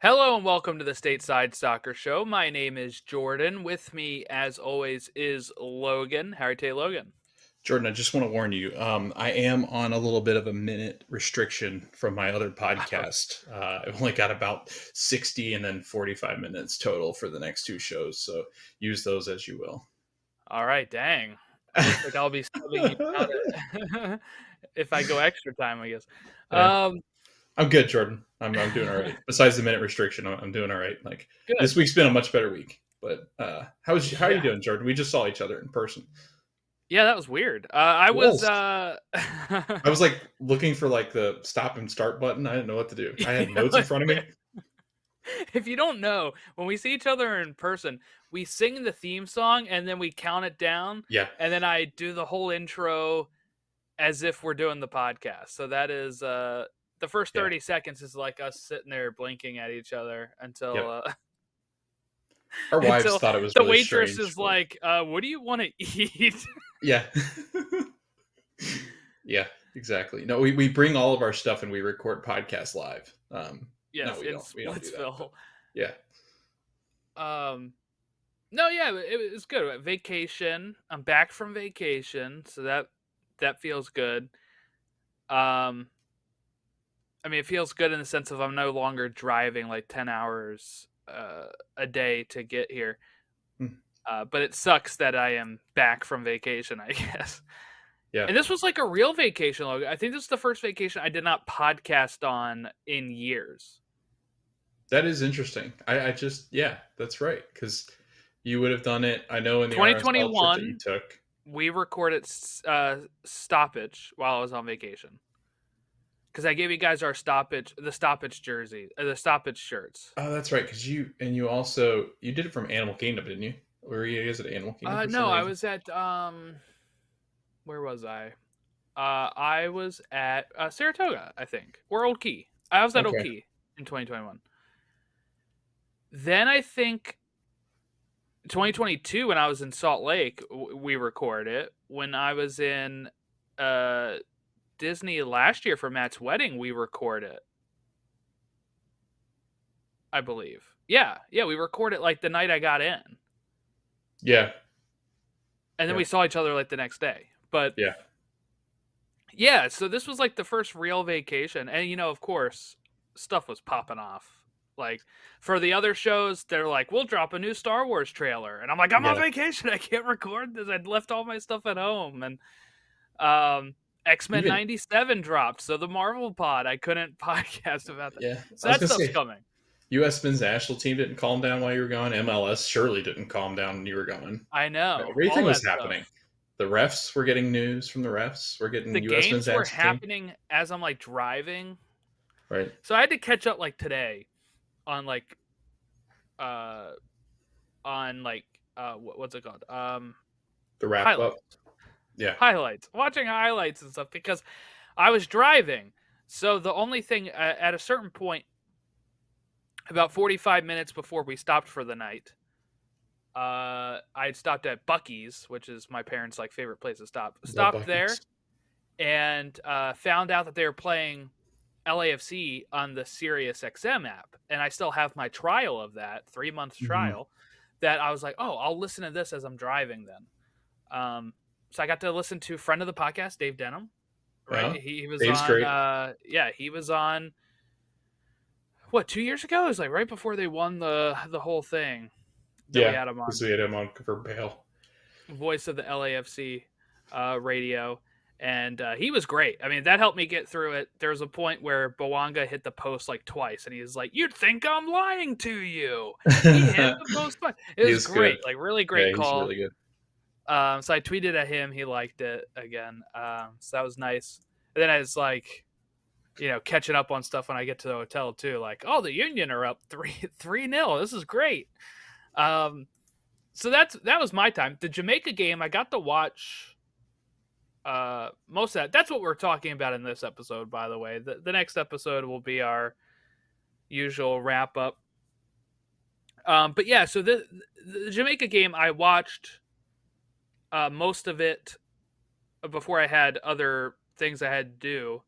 Hello and welcome to the Stateside Soccer Show. My name is Jordan. With me, as always, is Logan. How are you today, Logan? Jordan, I just want to warn you. I am on a little bit of a minute restriction from my other podcast. I've only got about 60 and then 45 minutes total for the next two shows. So use those as you will. All right, dang. Looks like I'll be subbing you out if I go extra time, I guess. Yeah. Um, I'm good, Jordan. I'm doing all right. Besides the minute restriction, I'm doing all right. Like this Good. week's been a much better week. But how are you Yeah. doing, Jordan? We just saw each other in person. Yeah, that was weird. I was Yes. I was like looking for like the stop and start button. I didn't know what to do. I had notes in front of me. if you don't know, when we see each other in person, we sing the theme song and then we count it down, Yeah. and then I do the whole intro as if we're doing the podcast. So that is the first Yeah. 30 seconds is like us sitting there blinking at each other until Yep. Our wives until thought it was the really waitress strange, is but like, what do you want to eat? yeah. Yeah, exactly. No, we bring all of our stuff and we record podcasts live. No, Yes, we in don't do that. But Splitsville. yeah, Um no, yeah, it was good. Vacation. I'm back from vacation, so that feels good. Um I mean, it feels good in the sense of I'm no longer driving like 10 hours a day to get here. Hmm. But it sucks that I am back from vacation, I guess. Yeah, And this was like a real vacation, Logan. I think this is the first vacation I did not podcast on in years. that is interesting. I just yeah, that's right because you would have done it. I know in the RSL trip that you 2021, took. we recorded stoppage while I was on vacation because I gave you guys the stoppage jersey, the stoppage shirts. Oh, that's right. Because you also you did it from Animal Kingdom, didn't you? Were you guys at Animal Kingdom for some No, I reason? was at where was I? I was at Saratoga, I think, or Old Key. I was at Old Okay. Key in 2021. Then I think 2022 when I was in Salt Lake, we recorded it. When I was in uh, Disney last year for Matt's wedding, we recorded it. I believe. Yeah, we recorded like the night I got in, Yeah. and then Yeah. we saw each other like the next day. But Yeah. yeah, so this was like the first real vacation, and of course, stuff was popping off. Like for the other shows, they're like, "We'll drop a new Star Wars trailer," and I'm like, "I'm on Yeah. vacation. I can't record this. I'd left all my stuff at home." And um, X-Men Even '97 dropped, so the Marvel pod, I couldn't podcast about that. yeah. So I was that gonna stuff's say coming. U.S. men's national team didn't calm down while you were gone. MLS surely didn't calm down when you were gone. I know all Everything was that stuff. happening. The refs were getting news from the refs. We're The getting U.S. men's games were national team. happening as I'm like driving, Right. so I had to catch up like today on like uh what's it called? The wrap up. Highlights. Yeah. Highlights. Watching highlights and stuff because I was driving. So the only thing at a certain point about 45 minutes before we stopped for the night, I stopped at Bucky's, which is my parents' like favorite place to stop. The Stopped there Buckies. and found out that they were playing LAFC on the Sirius XM app, and I still have my trial of that 3 month Mhm. trial. That I was like, oh, I'll listen to this as I'm driving. Then, so I got to listen to friend of the podcast, Dave Denham. Right, Yeah. he was Dave's on. great. Yeah, he was on. What 2 years ago? It was like right before they won the whole thing that we Yeah. had him Because on. we had him on for bail. Voice of the LAFC radio, and he was great. I mean, that helped me get through it. There was a point where Bawanga hit the post like twice, and he was like, "You'd think I'm lying to you." He hit the post twice. It He was is good. great, like really Yeah, great he's call. really good. So I tweeted at him. He liked it again. So that was nice. And then I was like, catching up on stuff when I get to the hotel too. Like, oh, the Union are up 3-0. This is great. So that was my time. The Jamaica game, I got to watch most of that. That's what we're talking about in this episode, by the way. The next episode will be our usual wrap up. But yeah, so the Jamaica game, I watched most of it before I had other things I had to do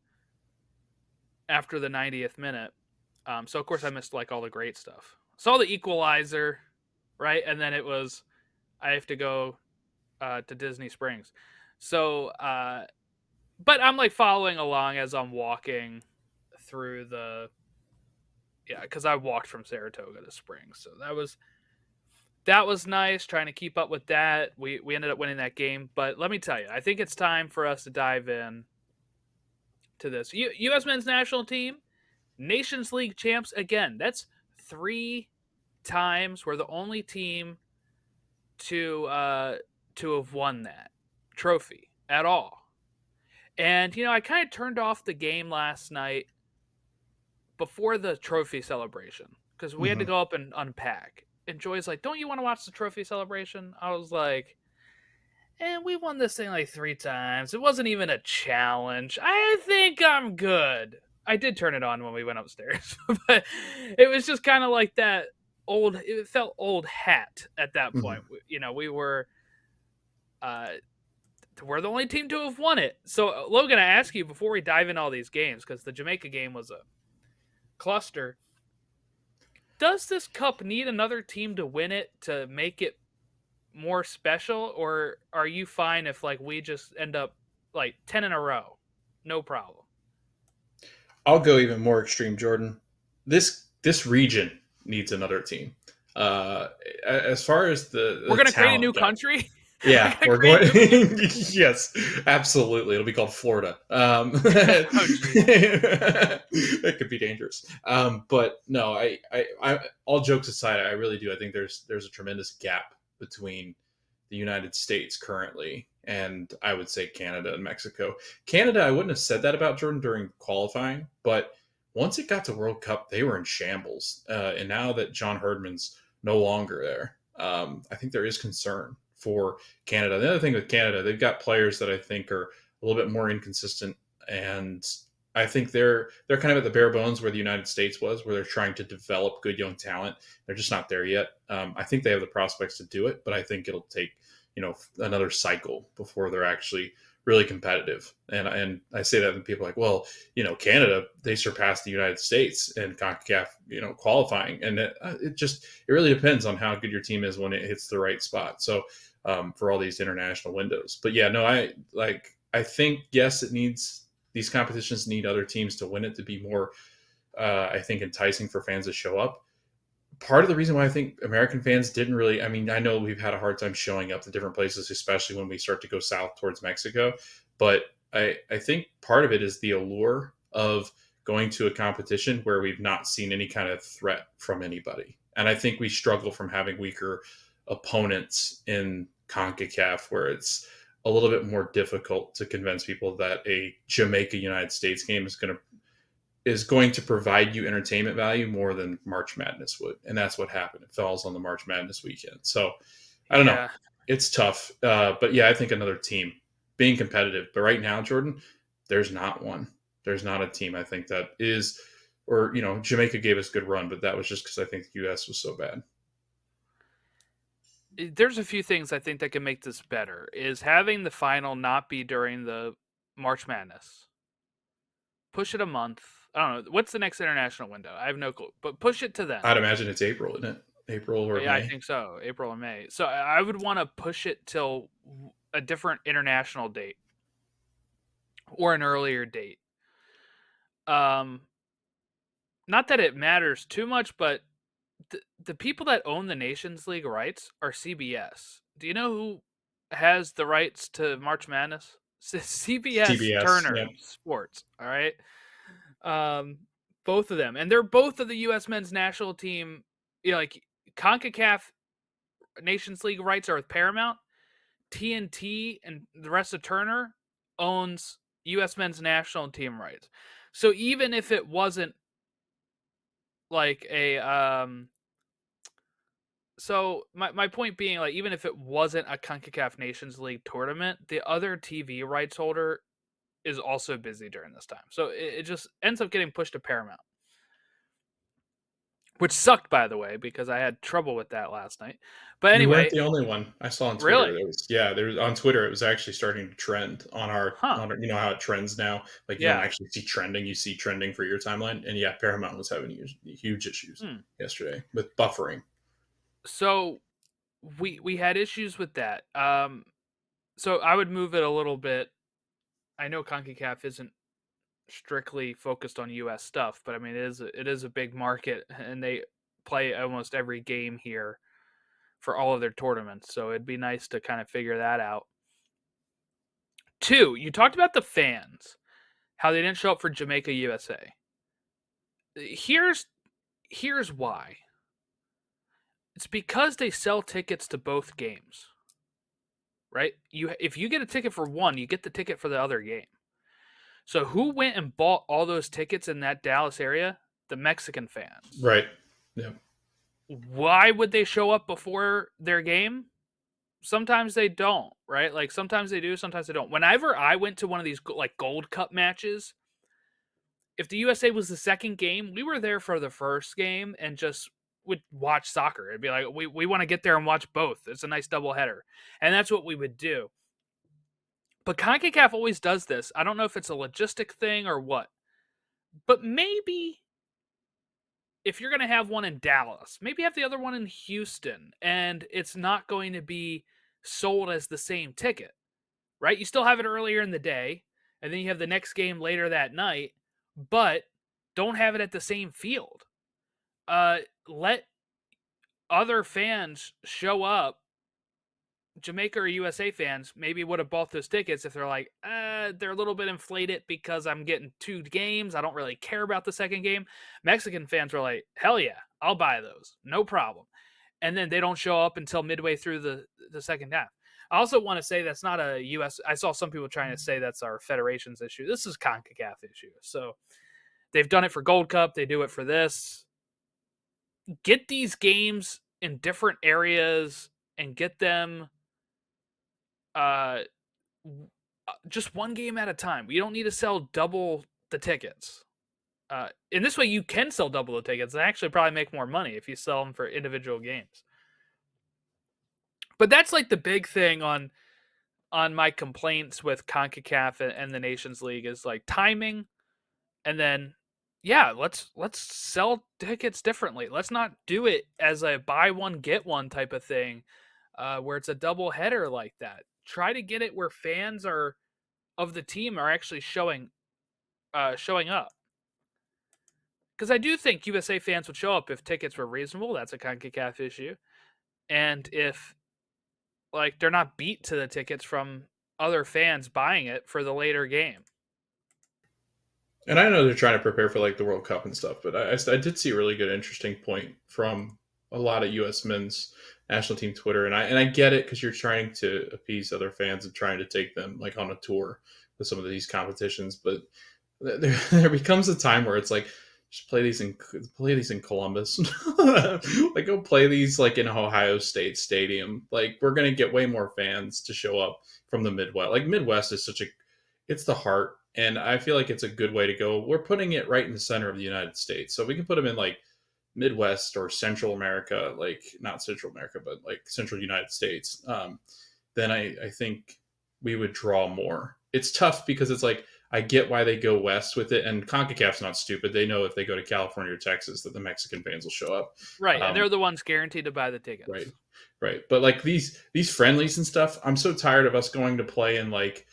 after the 90th minute. So of course I missed like all the great stuff. Saw the Equalizer, right, and then it was I have to go to Disney Springs. So, but I'm like following along as I'm walking through the because I walked from Saratoga to Springs, so that was nice. Trying to keep up with that. We ended up winning that game, but let me tell you, I think it's time for us to dive in to this U.S. men's national team, Nations League champs again. That's 3 times. We're the only team to have won that trophy at all. And I kind of turned off the game last night before the trophy celebration because we had to Hmm. go up and unpack. And Joy's like, "Don't you want to watch the trophy celebration?" I was like, "And we won this thing like 3 times. It wasn't even a challenge. I think I'm good." I did turn it on when we went upstairs, but it was just kind of like that old. It felt old hat at that Hmm. point. We were we're the only team to have won it. So, Logan, I ask you before we dive in all these games, because the Jamaica game was a cluster. Does this cup need another team to win it to make it more special, or are you fine if like we just end up like 10 in a row, no problem? I'll go even more extreme, Jordan. This region needs another team. Uh, as far as We're the gonna create a new talent goes, country. We're yeah, gonna we're create going. a new country. Yes, absolutely. It'll be called Florida. Oh, jeez. That could be dangerous. But no, all jokes aside, I really do. I think there's a tremendous gap between the United States currently and I would say Canada and Mexico. Canada, I wouldn't have said that about Jordan during qualifying, but once it got to World Cup, they were in shambles. And now that John Herdman's no longer there, I think there is concern for Canada. The other thing with Canada, they've got players that I think are a little bit more inconsistent, and I think they're kind of at the bare bones where the United States was, where they're trying to develop good young talent. They're just not there yet. I think they have the prospects to do it, but I think it'll take another cycle before they're actually really competitive. And I say that, and people are like, well, Canada, they surpassed the United States in Concacaf, qualifying, and it really depends on how good your team is when it hits the right spot. So for all these international windows, but yeah, no, I think yes, these competitions need other teams to win it to be more, I think, enticing for fans to show up. Part of the reason why I think American fans didn't really, I mean, I know we've had a hard time showing up to different places, especially when we start to go south towards Mexico. But I think part of it is the allure of going to a competition where we've not seen any kind of threat from anybody. And I think we struggle from having weaker opponents in CONCACAF where it's a little bit more difficult to convince people that a Jamaica United States game is going to provide you entertainment value more than March Madness would. And that's what happened. It falls on the March Madness weekend. So I don't know. Yeah. It's tough. But yeah, I think another team being competitive. But right now, Jordan, there's not one. There's not a team I think that is, or, Jamaica gave us a good run, but that was just because I think the U.S. was so bad. There's a few things I think that can make this better. Is having the final not be during the March Madness. Push it a month. I don't know. What's the next international window? I have no clue. But push it to then. I'd imagine it's April, isn't it? April or Yeah, I May. think so. April or May. So I would want to push it till a different international date or an earlier date. Um, Not that it matters too much, but the people that own the Nations League rights are CBS. Do you know who has the rights to March Madness? CBS CBS. Turner Yep. Sports. All right. Um, both of them, and they're both of the U.S. men's national team. Like Concacaf Nations League rights are with Paramount. TNT and the rest of Turner owns U.S. men's national team rights. So even if it wasn't like a so my point being, like, even if it wasn't a CONCACAF Nations League tournament, the other TV rights holder is also busy during this time. So it just ends up getting pushed to Paramount. which sucked, by the way, because I had trouble with that last night. But You weren't anyway, the only one. I saw on Twitter. really, There was on Twitter. It was actually starting to trend huh? you know how it trends now. Like you don't Yeah. actually see trending. You see trending for your timeline. And yeah, Paramount was having huge issues Hmm. yesterday with buffering. So we had issues with that. So I would move it a little bit. I know Concacaf isn't strictly focused on U.S. stuff, but I mean it is a big market, and they play almost every game here for all of their tournaments. So it'd be nice to kind of figure that out. Two, you talked about the fans, how they didn't show up for Jamaica USA. Here's here's why. It's because they sell tickets to both games. Right? If you get a ticket for one, you get the ticket for the other game. So who went and bought all those tickets in that Dallas area? The Mexican fans. Right. Yeah. Why would they show up before their game? Sometimes they don't, right? Like sometimes they do, sometimes they don't. Whenever I went to one of these like Gold Cup matches, if the USA was the second game, we were there for the first game and just would watch soccer. It'd be like we want to get there and watch both. It's a nice double header. And that's what we would do. But CONCACAF always does this. I don't know if it's a logistic thing or what. But maybe if you're going to have one in Dallas, maybe have the other one in Houston, and it's not going to be sold as the same ticket, right? You still have it earlier in the day, and then you have the next game later that night, but don't have it at the same field. Let other fans show up. Jamaica or USA fans maybe would have bought those tickets if they're like, they're a little bit inflated because I'm getting two games. I don't really care about the second game. Mexican fans were like, hell yeah, I'll buy those. No problem. And then they don't show up until midway through the second half. I also want to say that's not a U.S. I saw some people trying to say that's our federation's issue. This is CONCACAF issue. So they've done it for Gold Cup. They do it for this. Get these games in different areas and get them uh just one game at a time. You don't need to sell double the tickets. In this way, you can sell double the tickets and actually probably make more money if you sell them for individual games. But that's like the big thing on my complaints with CONCACAF and the Nations League is like timing, and then yeah, let's sell tickets differently. Let's not do it as a buy one get one type of thing, where it's a double header like that. Try to get it where fans are of the team are actually showing up. Because I do think USA fans would show up if tickets were reasonable. That's a CONCACAF issue, and if like they're not beat to the tickets from other fans buying it for the later game. And I know they're trying to prepare for like the World Cup and stuff, but I did see a really good, interesting point from a lot of U.S. men's national team Twitter, and I get it because you're trying to appease other fans and trying to take them like on a tour with some of these competitions, but there becomes a time where it's like just play these in Columbus, like go play these like in Ohio State Stadium. Like we're gonna get way more fans to show up from the Midwest. Like Midwest is such a it's the heart, and I feel like it's a good way to go. We're putting it right in the center of the United States, so we can put them in like Midwest or Central America, like not Central America, but like Central United States. Then I think we would draw more. It's tough because it's like I get why they go west with it, and Concacaf's not stupid. They know if they go to California or Texas that the Mexican fans will show up. Right, and Um, they're the ones guaranteed to buy the right, tickets. right. But like these friendlies and stuff, I'm so tired of us going to play in like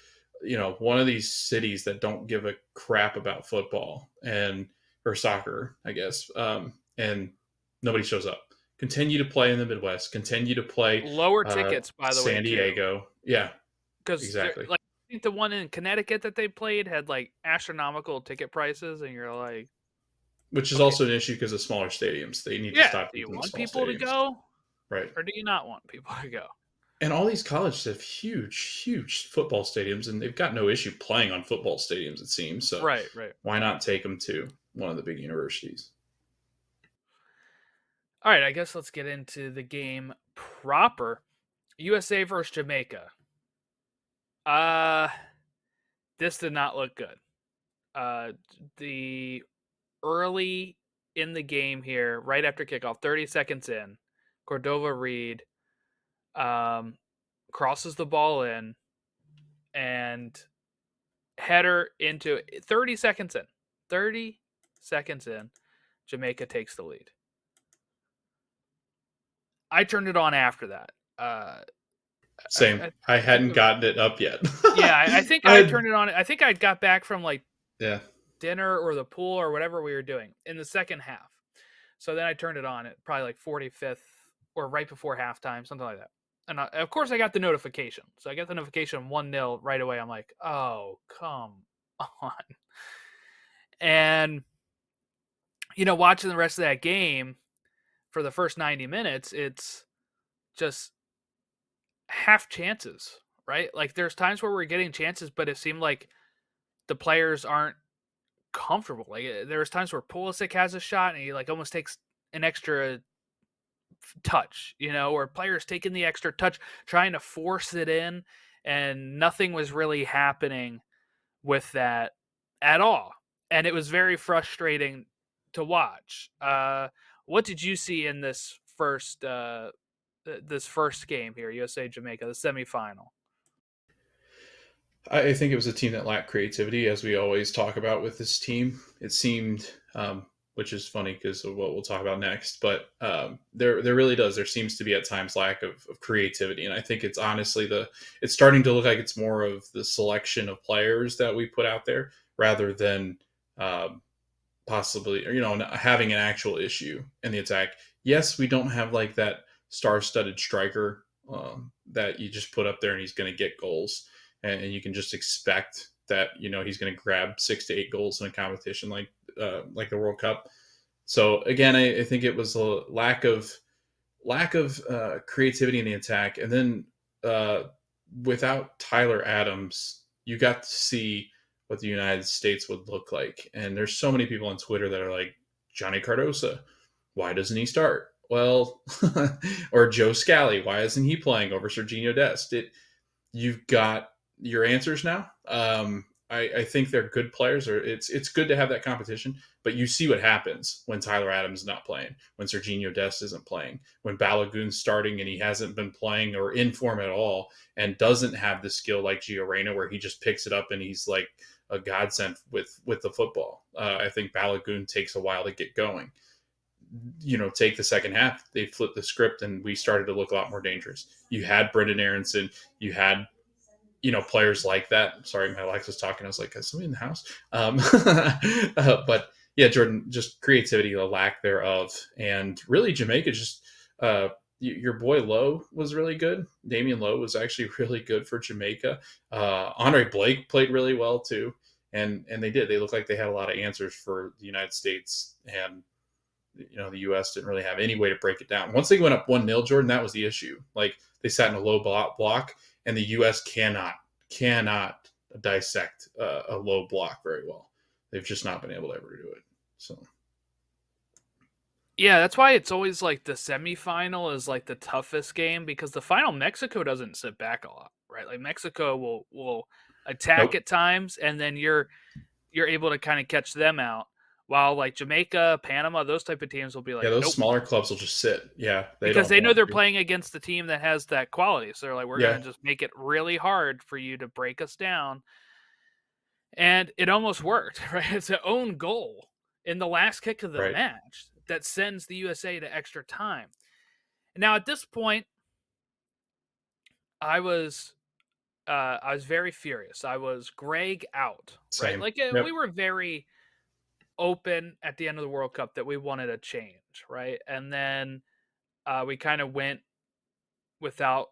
one of these cities that don't give a crap about football and or soccer, I guess, and nobody shows up. Continue to play in the Midwest. Continue to play Lower tickets, by the way, San too, Diego. Yeah, because exactly. like I think the one in Connecticut that they played had like astronomical ticket prices, and you're like, Which is okay, also an issue because of smaller stadiums. They need to yeah, stop do you using the want small people to stadiums. go Right. or do you not want people to go? And all these colleges have huge football stadiums, and they've got no issue playing on football stadiums, it seems. So Right, right. why not take them to one of the big universities? All right, I guess let's get into the game proper. USA versus Jamaica. Uh this did not look good. The early in the game here, right after kickoff, 30 seconds in, Cordova Reed crosses the ball in and header into 30 seconds in. 30 seconds in, Jamaica takes the lead. I turned it on after that. Same. I I think it hadn't was, gotten it up yet. yeah, I think I I had, turned it on. I think I got back from like yeah. dinner or the pool or whatever we were doing in the second half. So then I turned it on at probably like 45th or right before halftime, something like that. And of course, I got the notification. So I get the notification 1-0 right away. I'm like, oh, come on. And, watching the rest of that game for the first 90 minutes, it's just half chances, right? Like there's times where we're getting chances, but it seemed like the players aren't comfortable. Like there's times where Pulisic has a shot and he like almost takes an extra touch, or players taking the extra touch, trying to force it in, and nothing was really happening with that at all. And it was very frustrating to watch. What did you see in this first game here, USA Jamaica, the semifinal? I think it was a team that lacked creativity, as we always talk about with this team. It seemed, which is funny because of what we'll talk about next, but there really does. There seems to be at times lack of creativity, and I think it's honestly it's starting to look like it's more of the selection of players that we put out there rather than possibly, having an actual issue in the attack. Yes, we don't have like that star-studded striker that you just put up there and he's going to get goals, and you can just expect that he's going to grab 6 to 8 goals in a competition like the World Cup. So again, I think it was a lack of creativity in the attack, and then without Tyler Adams, you got to see what the United States would look like. And there's so many people on Twitter that are like, Johnny Cardosa, why doesn't he start? Well, or Joe Scally, why isn't he playing over Serginho Dest? You've got your answers now. I think they're good players, or it's good to have that competition. But you see what happens when Tyler Adams is not playing, when Serginho Dest isn't playing, when Balogun's starting and he hasn't been playing or in form at all, and doesn't have the skill like Gio Reyna, where he just picks it up and he's like a godsend with the football. I think Balogun takes a while to get going. Take the second half, they flipped the script and we started to look a lot more dangerous. You had Brendan Aronson, you had players like that. Sorry, my Alexa's talking. I was like, is somebody in the house? But yeah, Jordan, just creativity, the lack thereof. And really Jamaica just, your boy Lowe was really good. Damian Lowe was actually really good for Jamaica. Andre Blake played really well too. And they looked like they had a lot of answers for the United States. And, the U.S. didn't really have any way to break it down. Once they went up 1-0, Jordan, that was the issue. Like they sat in a low block, and the U.S. cannot dissect a low block very well. They've just not been able to ever do it. So, yeah, that's why it's always like the semifinal is like the toughest game, because the final, Mexico doesn't sit back a lot, right? Like Mexico will attack nope. at times, and then you're able to kind of catch them out. While like Jamaica, Panama, those type of teams will be like, Yeah, those nope, smaller clubs will just sit. Yeah, because they know want they're to. playing against the team that has that quality. So they're like, we're Yeah, gonna just make it really hard for you to break us down. And it almost worked, right? It's an own goal in the last kick of the right. match that sends the USA to extra time. Now at this point, I was very furious. I was Greg out, right? Same. Like we Yep. were very open at the end of the World Cup that we wanted a change, right? And then we kind of went without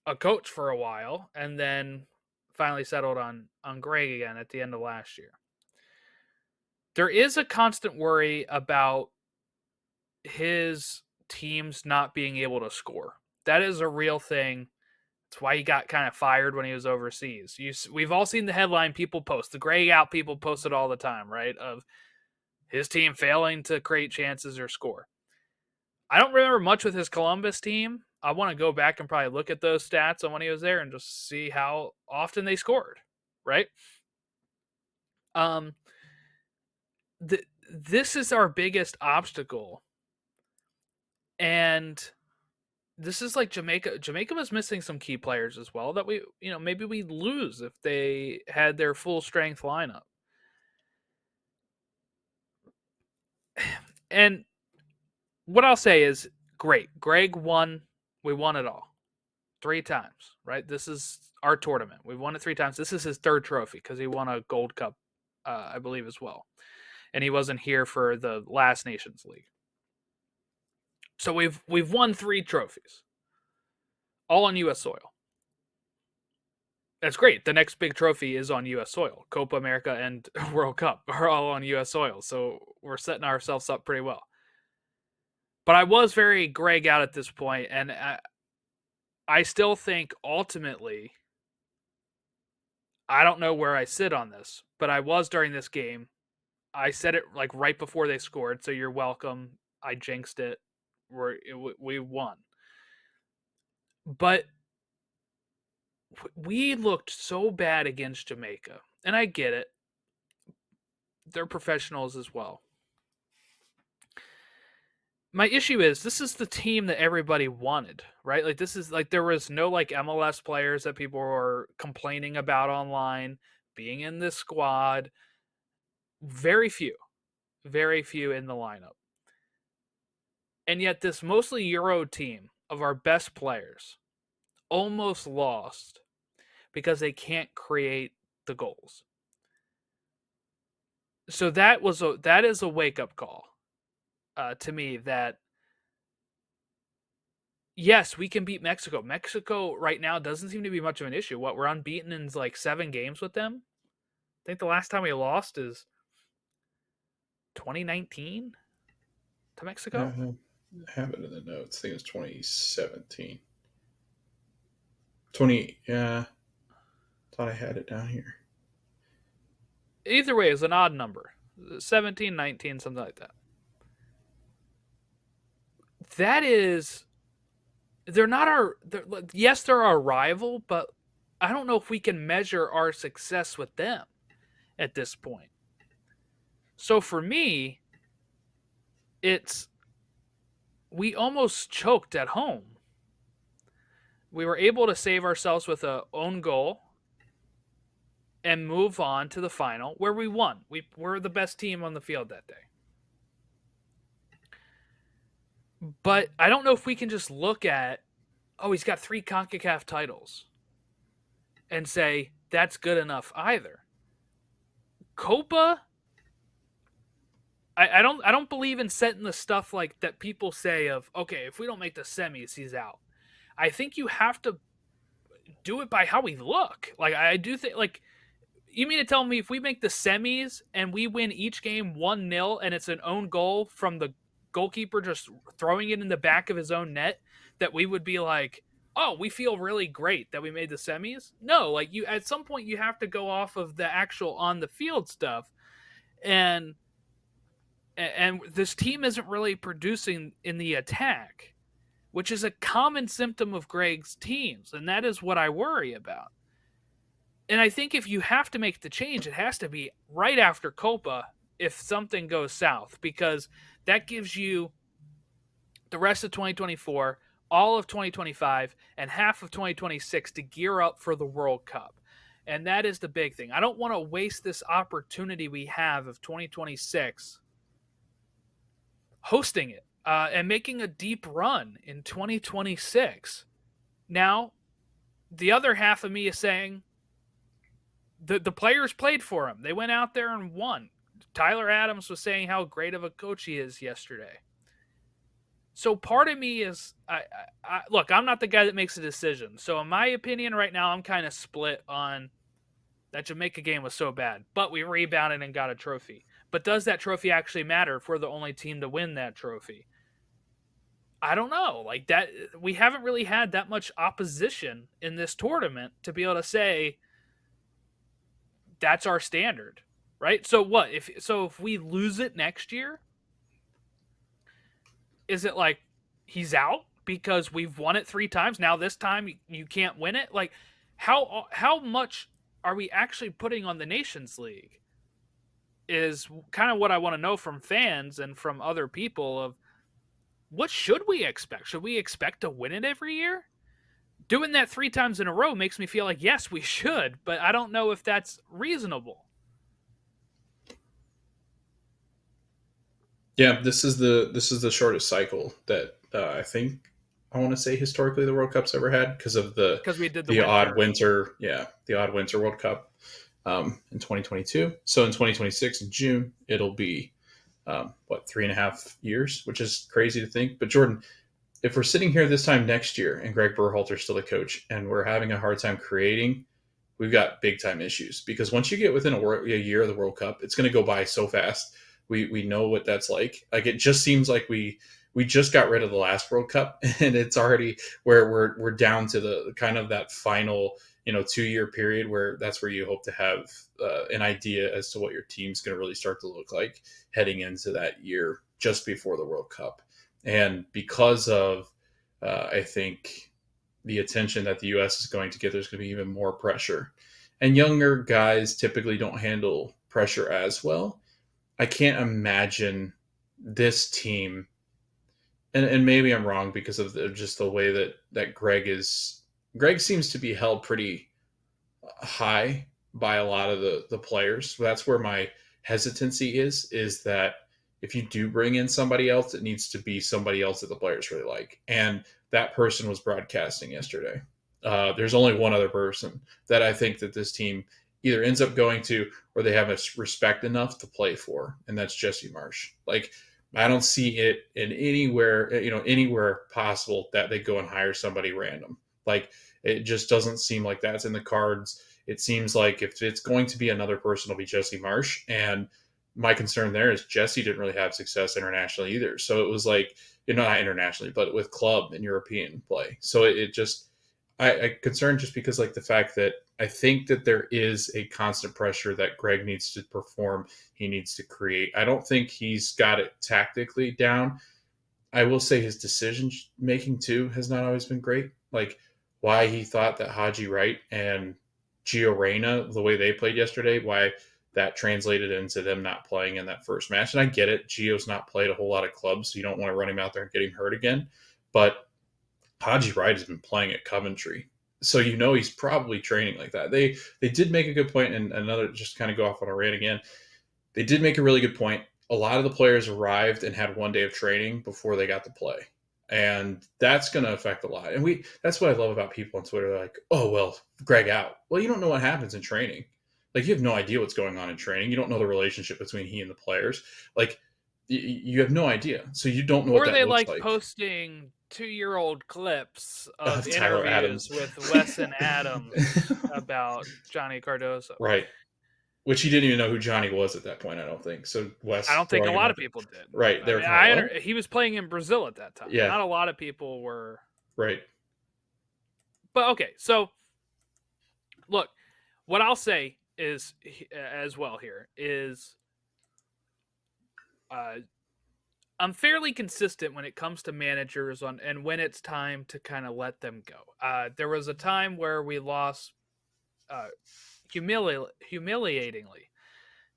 a coach for a while, and then finally settled on Greg again at the end of last year. There is a constant worry about his teams not being able to score. That is a real thing. That's why he got kind of fired when he was overseas. We've all seen the headline people post. The Greg out people post it all the time, right? Of his team failing to create chances or score. I don't remember much with his Columbus team. I want to go back and probably look at those stats on when he was there and just see how often they scored, right? Um, the this is our biggest obstacle. And this is like Jamaica. Jamaica was missing some key players as well that maybe we'd lose if they had their full strength lineup. And what I'll say is, great. Greg won. We won it all 3 times, right? This is our tournament. We've won it 3 times. This is his 3rd trophy because he won a Gold Cup, I believe, as well. And he wasn't here for the last Nations League. So we've won 3 trophies, all on U.S. soil. That's great. The next big trophy is on U.S. soil. Copa America and World Cup are all on U.S. soil. So we're setting ourselves up pretty well. But I was very Greg out at this point, and I still think ultimately, I don't know where I sit on this, but I was during this game. I said it like right before they scored, so you're welcome. I jinxed it. We won. But we looked so bad against Jamaica, and I get it. They're professionals as well. My issue is this is the team that everybody wanted, right? Like this is like there was no like MLS players that people were complaining about online being in this squad. Very few in the lineup. And yet this mostly Euro team of our best players almost lost because they can't create the goals. So that is a wake-up call to me that yes, we can beat Mexico. Mexico right now doesn't seem to be much of an issue. We're unbeaten in like 7 games with them. I think the last time we lost is 2019 to Mexico. I have it in the notes. I think it's 2017. Yeah. Thought I had it down here. Either way, it's an odd number. 17, 19, something like that. That is, they're not yes, they're our rival, but I don't know if we can measure our success with them at this point. So for me, we almost choked at home. We were able to save ourselves with an own goal and move on to the final where we won. We're the best team on the field that day. But I don't know if we can just look at, he's got 3 Concacaf titles and say that's good enough either. Copa, I don't believe in setting the stuff like that people say of, okay, if we don't make the semis, he's out. I think you have to do it by how we look. Like I do think, like, you mean to tell me if we make the semis and we win each game 1-0 and it's an own goal from the goalkeeper just throwing it in the back of his own net, that we would be like, oh, we feel really great that we made the semis? No, like you at some point you have to go off of the actual on the field stuff, and this team isn't really producing in the attack, which is a common symptom of Greg's teams, and that is what I worry about. And I think if you have to make the change, it has to be right after Copa if something goes south, because that gives you the rest of 2024, all of 2025, and half of 2026 to gear up for the World Cup. And that is the big thing. I don't want to waste this opportunity we have of 2026 hosting it and making a deep run in 2026. Now, the other half of me is saying the players played for him. They went out there and won. Tyler Adams was saying how great of a coach he is yesterday. So part of me is, look, I'm not the guy that makes a decision. So in my opinion right now, I'm kind of split on that Jamaica game was so bad, but we rebounded and got a trophy. But does that trophy actually matter if we're the only team to win that trophy? I don't know. Like that, we haven't really had that much opposition in this tournament to be able to say that's our standard, right? So what if we lose it next year? Is it like he's out because we've won it 3 times? Now this time you can't win it? Like how much are we actually putting on the Nations League? is kind of what I want to know from fans and from other people of what should we expect? Should we expect to win it every year? Doing that 3 times in a row makes me feel like yes, we should, but I don't know if that's reasonable. Yeah, this is the shortest cycle that I think I want to say historically the World Cup's ever had because of Because we did the the odd winter. winter, the odd winter World Cup in 2022. So in 2026 in June, it'll be what 3.5 years, which is crazy to think. But Jordan, if we're sitting here this time next year and Greg Berhalter's still the coach and we're having a hard time creating, we've got big time issues because once you get within a year of the World Cup, it's going to go by so fast. We know what that's like. Like it just seems like we just got rid of the last World Cup and it's already where we're down to the kind of that final 2-year period where that's where you hope to have an idea as to what your team's going to really start to look like heading into that year just before the World Cup. And because of I think the attention that the U.S. is going to get, there's going to be even more pressure. And younger guys typically don't handle pressure as well. I can't imagine this team, and maybe I'm wrong because of just the way that Greg is. Greg seems to be held pretty high by a lot of the players. So that's where my hesitancy is that if you do bring in somebody else, it needs to be somebody else that the players really like. And that person was broadcasting yesterday. There's only one other person that I think that this team either ends up going to or they have a respect enough to play for, and that's Jesse Marsh. Like I don't see it in anywhere possible that they go and hire somebody random. Like it just doesn't seem like that's in the cards. It seems like if it's going to be another person, it'll be Jesse Marsh. And my concern there is Jesse didn't really have success internationally either. So it was like, not internationally, but with club and European play. So it just, I concerned just because like the fact that I think that there is a constant pressure that Greg needs to perform. He needs to create. I don't think he's got it tactically down. I will say his decision making too has not always been great. Like why he thought that Haji Wright and Gio Reyna, the way they played yesterday, why that translated into them not playing in that first match. And I get it. Gio's not played a whole lot of clubs, so you don't want to run him out there and get him hurt again. But Haji Wright has been playing at Coventry. So he's probably training like that. They did make a good point, and another just kind of go off on a rant again. They did make a really good point. A lot of the players arrived and had one day of training before they got to play. And that's going to affect a lot. And that's what I love about people on Twitter. They're like, oh, well, Greg out. Well, you don't know what happens in training. Like, you have no idea what's going on in training. You don't know the relationship between he and the players. Like, you have no idea. So you don't know what Or that they looks like like. posting 2-year-old clips of Tyler interviews Adams. with Wes and Adams about Johnny Cardoso. Right. Which he didn't even know who Johnny was at that point, I don't think. So I Wes don't think a throwing him lot out of there. people did. Right. They I were mean, kind of what? he was playing in Brazil at that time. Yeah. Not a lot of people were. Right. But okay, so look, what I'll say is as well here is I'm fairly consistent when it comes to managers and when it's time to kind of let them go. There was a time where we lost uh, humiliatingly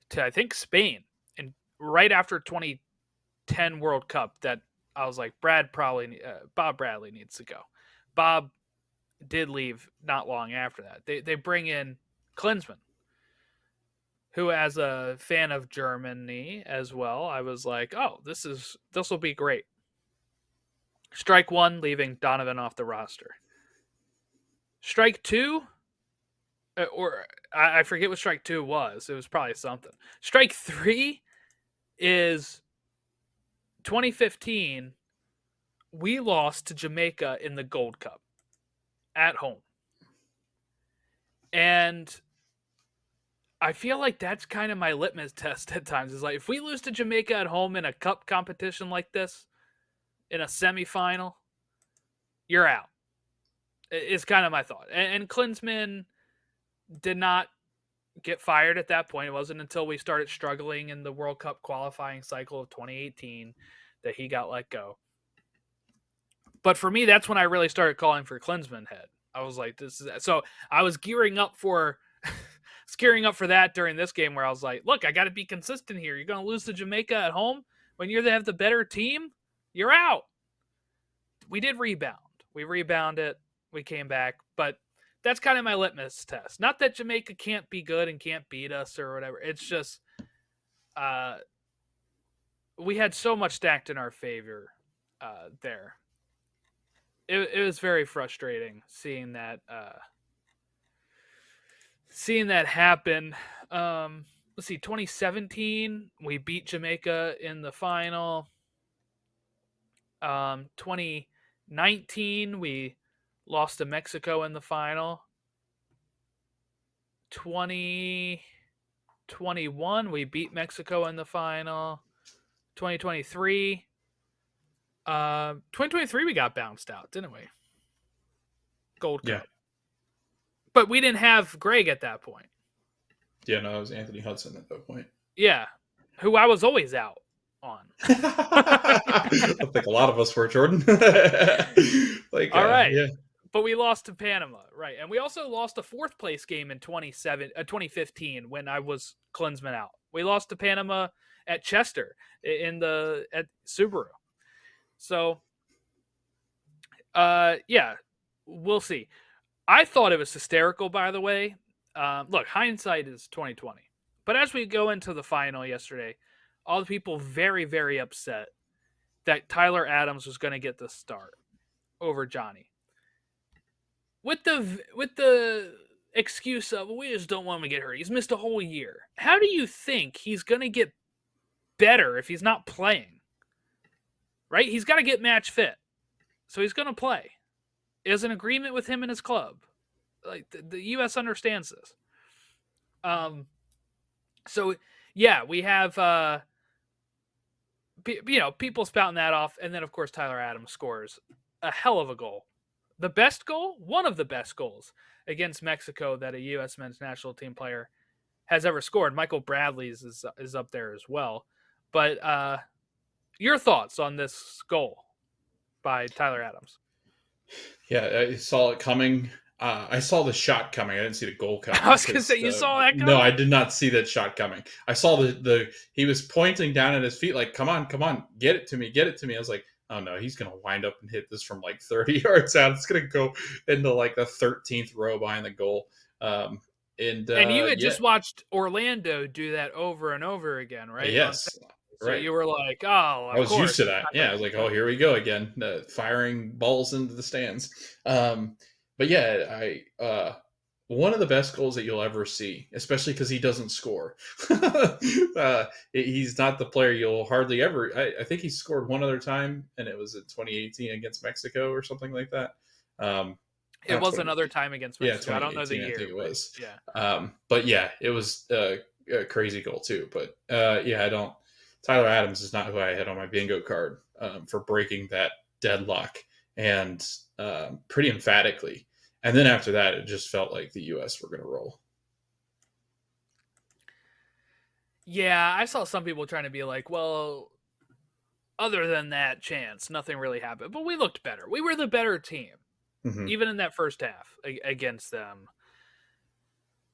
to I think Spain, and right after 2010 World Cup, that I was like Bob Bradley needs to go. Bob did leave not long after that. They bring in Klinsmann, who, as a fan of Germany as well, I was like, oh, this will be great. Strike one, leaving Donovan off the roster. Strike two, or I forget what strike two was. It was probably something. Strike three is 2015. We lost to Jamaica in the Gold Cup at home. And I feel like that's kind of my litmus test at times. Is like if we lose to Jamaica at home in a cup competition like this, in a semifinal, you're out. It's kind of my thought. And Klinsmann did not get fired at that point. It wasn't until we started struggling in the World Cup qualifying cycle of 2018 that he got let go. But for me, that's when I really started calling for Klinsmann head. I was like, this is so I was gearing up for was gearing up for that during this game where I was like, look, I got to be consistent here. You're going to lose to Jamaica at home when you have the better team. You're out. We did rebound. We rebounded. We came back, but that's kind of my litmus test. Not that Jamaica can't be good and can't beat us or whatever. It's just we had so much stacked in our favor there. It was very frustrating seeing that happen. Let's see, 2017 we beat Jamaica in the final. 2019 we lost to Mexico in the final. 2021 we beat Mexico in the final. 2023 we got bounced out, didn't we? Gold Cup. Yeah. But we didn't have Greg at that point. Yeah, no, it was Anthony Hudson at that point. Yeah, who I was always out on. I think a lot of us were, Jordan. All right. Yeah. But we lost to Panama, right? And we also lost a fourth place game in 2015 when I was Klinsman out. We lost to Panama at Chester at Subaru. So, yeah, we'll see. I thought it was hysterical, by the way. Look, hindsight is 2020. But as we go into the final yesterday, all the people very, very upset that Tyler Adams was going to get the start over Johnny. With the excuse of, we just don't want him to get hurt. He's missed a whole year. How do you think he's going to get better if he's not playing? Right? He's got to get match fit. So he's going to play. There's an agreement with him and his club. Like the U.S. understands this. So yeah, we have people spouting that off, and then of course Tyler Adams scores a hell of a goal. The best goal, one of the best goals against Mexico that a U.S. men's national team player has ever scored. Michael Bradley's is up there as well. But your thoughts on this goal by Tyler Adams? Yeah, I saw it coming. I saw the shot coming. I didn't see the goal coming. I was going to say, you saw that coming? No, I did not see that shot coming. I saw he was pointing down at his feet like, come on, get it to me. I was like, oh no, he's going to wind up and hit this from like 30 yards out. It's going to go into like the 13th row behind the goal. And you had just watched Orlando do that over and over again, right? Yes. So right. You were like, oh, I was used to that. Yeah, I was like, oh, here we go again, firing balls into the stands. But yeah, one of the best goals that you'll ever see, especially because he doesn't score. He's not the player you'll hardly ever. I think he scored one other time, and it was in 2018 against Mexico or something like that. It was another time against Mexico. Yeah, I don't know the year. I think it was. Yeah. But yeah, it was a crazy goal too. But yeah, I don't. Tyler Adams is not who I had on my bingo card for breaking that deadlock, and pretty emphatically. And then after that, it just felt like the U.S. were going to roll. Yeah, I saw some people trying to be like, well, other than that chance, nothing really happened. But we looked better. We were the better team, even in that first half against them.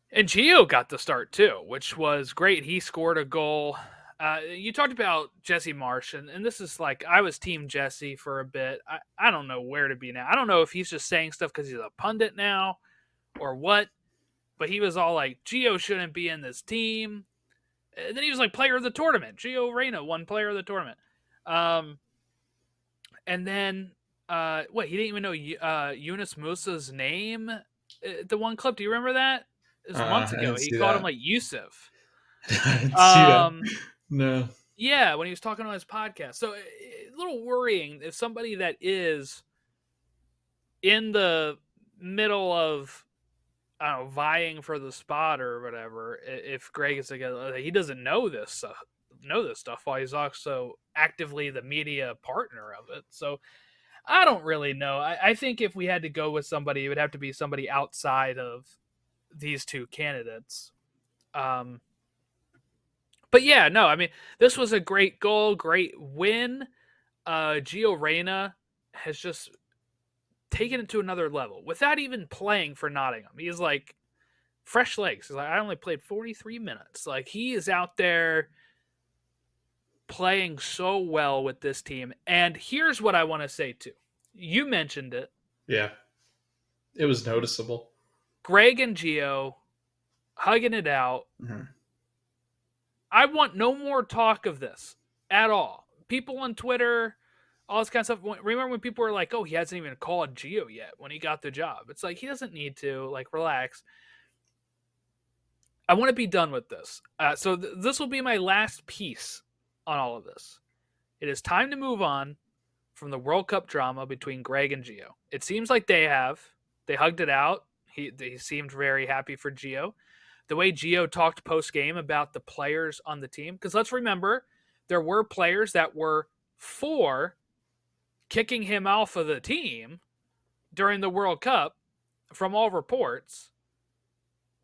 And Gio got the start, too, which was great. He scored a goal. You talked about Jesse Marsh, and this is like, I was team Jesse for a bit. I don't know where to be now. I don't know if he's just saying stuff because he's a pundit now or what, but he was all like, Gio shouldn't be in this team. And then he was like player of the tournament. Gio Reyna won player of the tournament. And then, he didn't even know Yunus Musa's name. The one clip, do you remember that? It was months ago. He called him like Yusuf. I didn't see that. No. Yeah, when he was talking on his podcast. So a little worrying if somebody that is in the middle of, I don't know, vying for the spot or whatever, if Greg is like, he doesn't know this stuff while he's also actively the media partner of it. So I don't really know. I think if we had to go with somebody, it would have to be somebody outside of these two candidates. But yeah, no, I mean, this was a great goal, great win. Gio Reyna has just taken it to another level without even playing for Nottingham. He's like fresh legs. He's like, I only played 43 minutes. Like, he is out there playing so well with this team. And here's what I want to say too. You mentioned it. Yeah, it was noticeable. Greg and Gio hugging it out. Mm-hmm. I want no more talk of this at all. People on Twitter, all this kind of stuff. Remember when people were like, "Oh, he hasn't even called Gio yet when he got the job." It's like he doesn't need to. Like, relax. I want to be done with this. So this will be my last piece on all of this. It is time to move on from the World Cup drama between Greg and Gio. It seems like they hugged it out. He seemed very happy for Gio. The way Gio talked post game about the players on the team, because let's remember, there were players that were for kicking him off of the team during the World Cup from all reports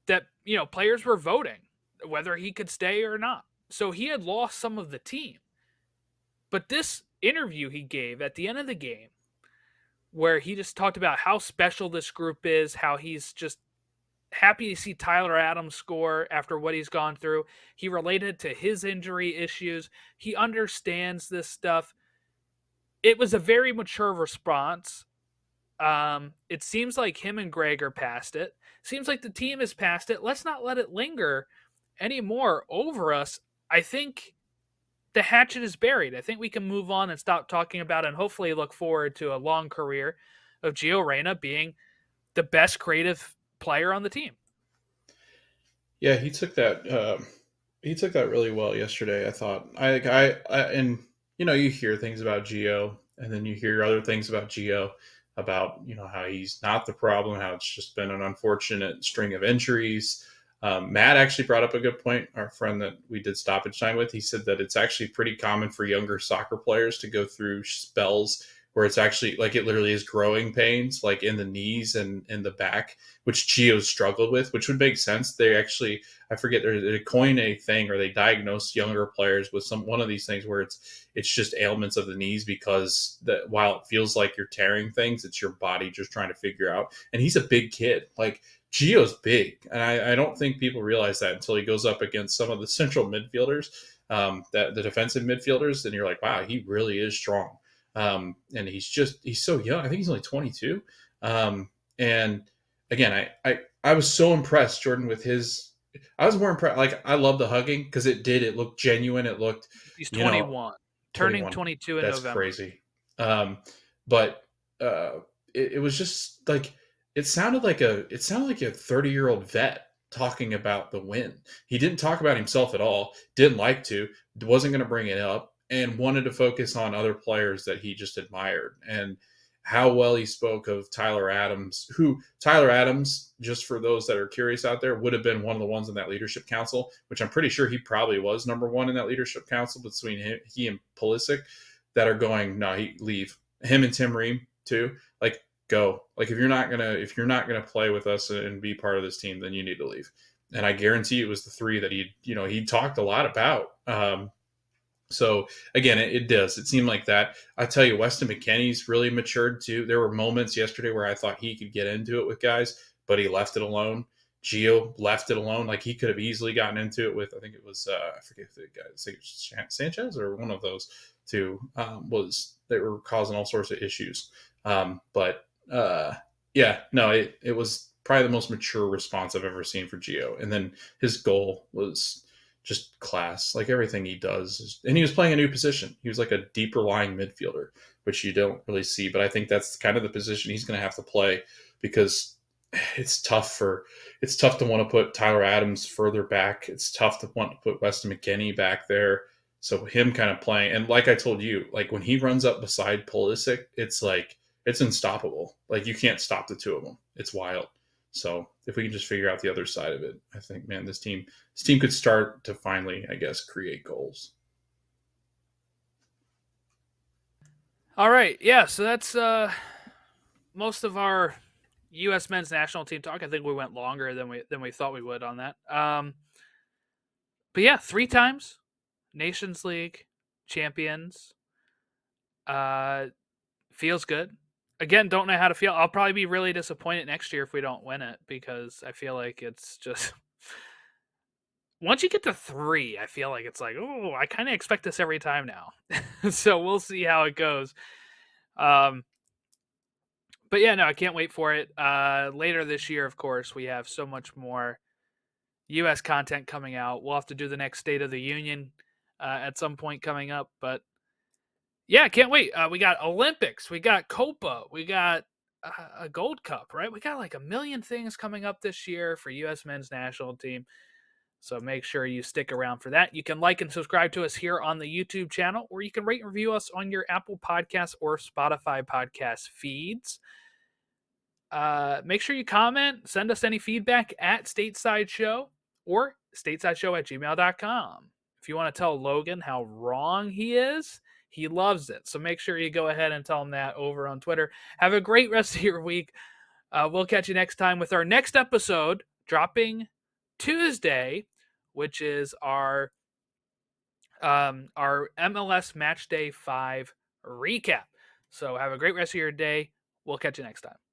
that, players were voting whether he could stay or not. So he had lost some of the team. But this interview he gave at the end of the game, where he just talked about how special this group is, how he's just happy to see Tyler Adams score after what he's gone through. He related to his injury issues. He understands this stuff. It was a very mature response. It seems like him and Greg are past it. Seems like the team is past it. Let's not let it linger anymore over us. I think the hatchet is buried. I think we can move on and stop talking about it and hopefully look forward to a long career of Gio Reyna being the best creative player on the team. Yeah, he took that. He took that really well yesterday. I thought. And you hear things about Gio, and then you hear other things about Gio about how he's not the problem, how it's just been an unfortunate string of injuries. Matt actually brought up a good point. Our friend that we did stoppage time with, he said that it's actually pretty common for younger soccer players to go through spells where it's actually like it literally is growing pains, like in the knees and in the back, which Gio struggled with, which would make sense. They actually, I forget, they coin a thing or they diagnose younger players with one of these things where it's just ailments of the knees because while it feels like you're tearing things, it's your body just trying to figure out. And he's a big kid, like Gio's big, and I don't think people realize that until he goes up against some of the central midfielders, that the defensive midfielders, and you're like, wow, he really is strong. And he's so young. I think he's only 22. And again, I was so impressed, Jordan, with his. I was more impressed. Like I love the hugging because it looked genuine. It looked. He's 21, turning 21. 22 in That's November. crazy. But it was just like it sounded like a 30-year-old vet talking about the win. He didn't talk about himself at all. Didn't like to. Wasn't going to bring it up. And wanted to focus on other players that he just admired and how well he spoke of Tyler Adams, just for those that are curious out there, would have been one of the ones in that leadership council, which I'm pretty sure he probably was number one in that leadership council between he and Pulisic, that are going, no, he leave. Him and Tim Ream too. Like, go. Like if you're not gonna play with us and be part of this team, then you need to leave. And I guarantee it was the three that he talked a lot about. So again, it does. It seemed like that. I tell you, Weston McKennie's really matured too. There were moments yesterday where I thought he could get into it with guys, but he left it alone. Gio left it alone. Like he could have easily gotten into it with, I think it was, I forget the guy, Sanchez or one of those two, they were causing all sorts of issues. Yeah, no, it was probably the most mature response I've ever seen for Gio. And then his goal was just class, like everything he does. And he was playing a new position. He was like a deeper lying midfielder, which you don't really see. But I think that's kind of the position he's going to have to play because it's tough to want to put Tyler Adams further back. It's tough to want to put Weston McKennie back there. So him kind of playing, and like I told you, like when he runs up beside Pulisic, it's like it's unstoppable. Like you can't stop the two of them. It's wild. So if we can just figure out the other side of it, I think, man, this team could start to finally, I guess, create goals. All right. Yeah. So that's most of our U.S. men's national team talk. I think we went longer than we thought we would on that. But yeah, 3 times Nations League champions. Feels good. again, don't know how to feel. I'll probably be really disappointed next year if we don't win it, because I feel like it's just once you get to 3, I feel like it's like, oh, I kind of expect this every time now. So we'll see how it goes. But yeah, no, I can't wait for it. Later this year, of course, we have so much more U.S. content coming out. We'll have to do the next State of the Union at some point coming up. But yeah, I can't wait. We got Olympics, we got Copa, we got a Gold Cup, right? We got like a million things coming up this year for U.S. men's national team. So make sure you stick around for that. You can like and subscribe to us here on the YouTube channel, or you can rate and review us on your Apple Podcasts or Spotify podcast feeds. Make sure you comment, send us any feedback at Stateside Show or statesideshow@gmail.com. If you want to tell Logan how wrong he is, he loves it. So make sure you go ahead and tell him that over on Twitter. Have a great rest of your week. We'll catch you next time with our next episode dropping Tuesday, which is our MLS Match Day 5 recap. So have a great rest of your day. We'll catch you next time.